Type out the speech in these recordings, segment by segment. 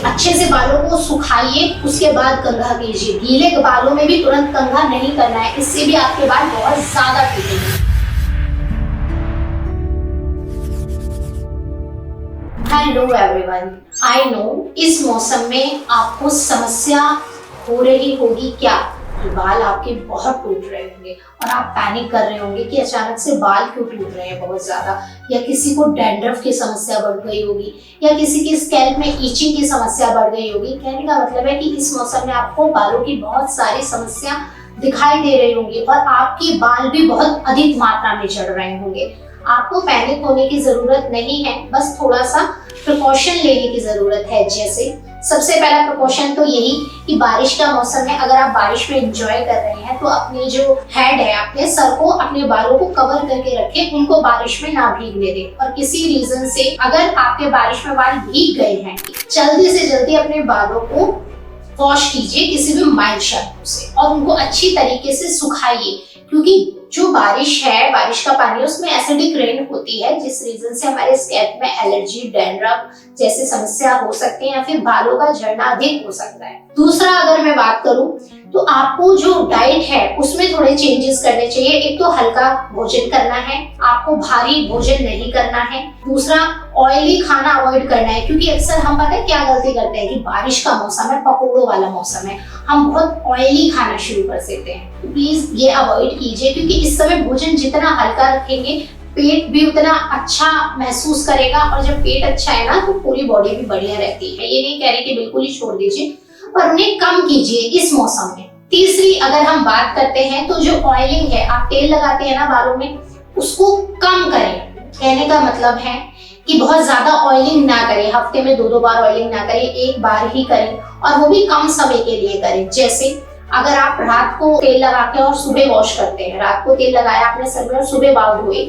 अच्छे से बालों को सुखाइए, उसके बाद कंघा कीजिए। गीले बालों में भी तुरंत कंघा नहीं करना है, इससे भी आपके बाल बहुत ज्यादा टूटेंगे। हेलो एवरीवन, आई नो इस मौसम में आपको समस्या हो रही होगी क्या, बाल आपके बहुत टूट रहे होंगे और आप पैनिक कर रहे होंगे कि अचानक से बाल क्यों टूट रहे हैं बहुत ज्यादा, या किसी को डैंड्रफ की समस्या बढ़ गई होगी, या किसी की स्कैल्प में ईचिंग की समस्या बढ़ गई होगी। कहने का मतलब है कि इस मौसम में आपको बालों की बहुत सारी समस्या दिखाई दे रही होंगी और आपके बाल भी बहुत अधिक मात्रा में झड़ रहे होंगे। आपको पैनिक होने की जरूरत नहीं है, बस थोड़ा सा प्रिकॉशन लेने की जरूरत है। जैसे सबसे पहला प्रिकॉशन तो यही कि बारिश का मौसम है, अगर आप बारिश में एंजॉय कर रहे हैं तो अपने जो हेड है, अपने सर को, अपने बालों को कवर करके रखें, उनको बारिश में ना भीगने दें। और किसी रीजन से अगर आपके बारिश में बाल भीग गए हैं, जल्दी से जल्दी अपने बालों को वॉश कीजिए किसी भी माइल्ड शैम्पू से और उनको अच्छी तरीके से सुखाइए, क्योंकि जो बारिश है, बारिश का पानी, उसमें एसिडिक रेन होती है, जिस रीजन से हमारे स्कैल्प में एलर्जी, डैंड्रफ जैसे समस्या हो सकते हैं या फिर बालों का झड़ना अधिक हो सकता है। दूसरा, अगर मैं बात करूं तो आपको जो डाइट है उसमें थोड़े चेंजेस करने चाहिए। एक तो हल्का भोजन करना है, आपको भारी भोजन नहीं करना है। दूसरा, ऑयली खाना अवॉइड करना है, क्योंकि अक्सर हम पता है क्या गलती करते हैं कि बारिश का मौसम है, पकौड़ों वाला मौसम है, हम बहुत ऑयली खाना शुरू कर देते हैं। तो प्लीज ये अवॉइड कीजिए, क्योंकि इस समय भोजन जितना हल्का रखेंगे पेट भी उतना अच्छा महसूस करेगा, और जब पेट अच्छा है ना तो पूरी बॉडी भी बढ़िया रहती है। ये नहीं कह रहे कि बिल्कुल ही छोड़ दीजिए, पर उन्हें कम कीजिए इस मौसम में। तीसरी, अगर हम बात करते हैं तो जो ऑयलिंग है, आप तेल लगाते हैं ना बालों में, उसको कम करें। कहने का मतलब है कि बहुत ज्यादा ऑयलिंग ना करें, हफ्ते में 2-2 बार ऑयलिंग ना करें, एक बार ही करें, और वो भी कम समय के लिए करें। जैसे अगर आप रात को तेल लगा के और सुबह वॉश करते हैं, रात को तेल लगाया आपने सर में और सुबह बाल धोए,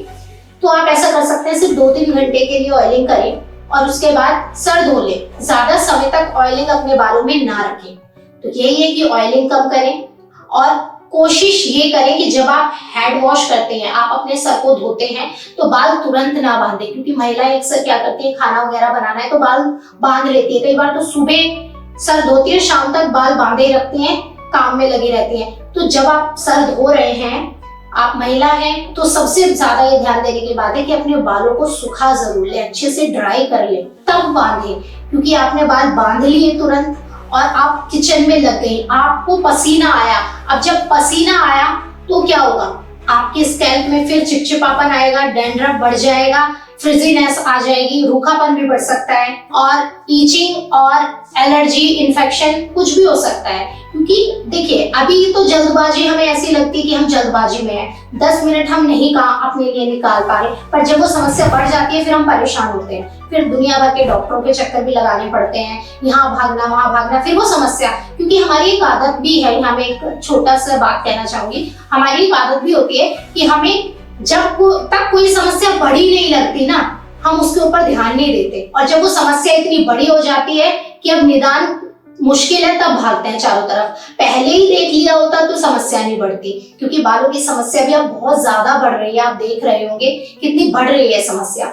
तो आप ऐसा कर सकते हैं, सिर्फ 2-3 घंटे के लिए ऑयलिंग करें और उसके बाद सर धो लें। ज्यादा समय तक ऑयलिंग अपने बालों में ना रखें। तो यही है कि ऑयलिंग कम करें, और कोशिश ये करें कि जब आप हेड वॉश करते हैं, आप अपने सर को धोते हैं, तो बाल तुरंत ना बांधें, क्योंकि महिलाएं अक्सर क्या करती हैं, खाना वगैरह बनाना है तो बाल बांध लेती है। कई बार तो सुबह सर धोती है, शाम तक बाल बांधे रखती हैं, काम में लगी रहती हैं। तो जब आप सर धो रहे हैं, आप महिला हैं, तो सबसे ज्यादा ये ध्यान देने की बात है कि अपने बालों को सुखा जरूर ले, अच्छे से ड्राई कर ले, तब बांधे। क्योंकि आपने बाल बांध लिए तुरंत और आप किचन में लग गई, आपको पसीना आया। अब जब पसीना आया तो क्या होगा, आपके स्कैल्प में फिर चिपचिपापन आएगा, डैंड्रफ बढ़ जाएगा, फ्रिजीनेस आ जाएगी, रूखापन भी बढ़ सकता है, और ईचिंग और एलर्जी, इन्फेक्शन कुछ भी हो सकता है। क्योंकि देखिए, अभी तो जल्दबाजी हमें ऐसी लगती है कि हम जल्दबाजी में हैं, 10 मिनट हम नहीं अपने लिए निकाल पा रहे, पर जब वो समस्या बढ़ जाती है फिर हम परेशान होते हैं, फिर दुनिया भर के डॉक्टरों के चक्कर भी लगाने पड़ते हैं, यहाँ भागना वहां भागना, फिर वो समस्या। क्योंकि हमारी एक आदत भी है, यहाँ मैं एक छोटा सा बात कहना चाहूंगी, हमारी एक आदत भी होती है कि हमें जब तक कोई समस्या बड़ी नहीं लगती ना, हम उसके ऊपर ध्यान नहीं देते, और जब वो समस्या इतनी बड़ी हो जाती है कि अब निदान मुश्किल है, तब भागते हैं चारों तरफ। पहले ही देख लिया होता तो समस्या नहीं बढ़ती, क्योंकि बालों की समस्या भी अब बहुत ज्यादा बढ़ रही है। आप देख रहे होंगे कितनी बढ़ रही है समस्या।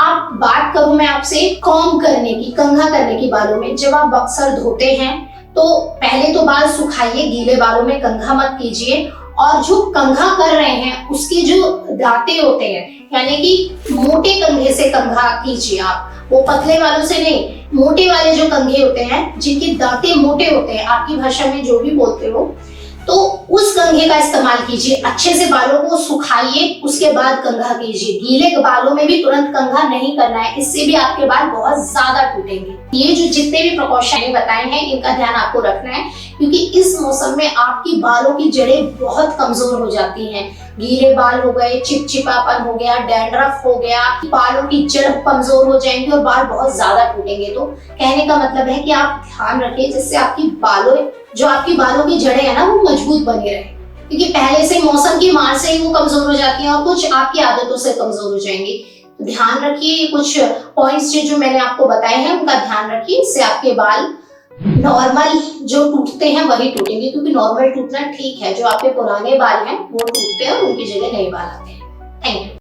आप बात करूं मैं आपसे कॉम्ब करने की, कंघा करने की बालों में, जब आप अक्सर धोते हैं तो पहले तो बाल सुखाइए, गीले बालों में कंघा मत कीजिए, और जो कंघा कर रहे हैं उसके जो दांते होते हैं, यानी कि मोटे कंघे से कंघा कीजिए आप, वो पतले वालों से नहीं, मोटे वाले जो कंघे होते हैं जिनके दांते मोटे होते हैं, आपकी भाषा में जो भी बोलते हो, तो उस कंघे का इस्तेमाल कीजिए। अच्छे से बालों को सुखाइए, उसके बाद कंघा कीजिए। गीले बालों में भी तुरंत कंघा नहीं करना है, इससे भी आपके बाल बहुत ज्यादा टूटेंगे। ये जो जितने भी प्रिकॉशन बताए हैं, इनका ध्यान आपको रखना है, क्योंकि इस मौसम में आपकी बालों की जड़ें बहुत कमजोर हो जाती हैं। गीले बाल हो गए, चिपचिपापन हो गया, डैंड्रफ हो गया, बालों की जड़ कमजोर हो जाएंगी और बाल बहुत ज्यादा टूटेंगे। तो कहने का मतलब है कि आप ध्यान रखें, जिससे आपकी बालों की जड़ें है ना, वो मजबूत बनी रहे, क्योंकि पहले से मौसम की मार से ही वो कमजोर हो जाती हैं और कुछ आपकी आदतों से कमजोर हो जाएंगी। तो ध्यान रखिए, कुछ पॉइंट्स जो मैंने आपको बताए हैं उनका ध्यान रखिए, इससे आपके बाल नॉर्मल जो टूटते हैं वही टूटेंगे, क्योंकि नॉर्मल टूटना ठीक है, जो आपके पुराने बाल हैं वो टूटते हैं और उनकी जगह नए बाल आते हैं। Thank you.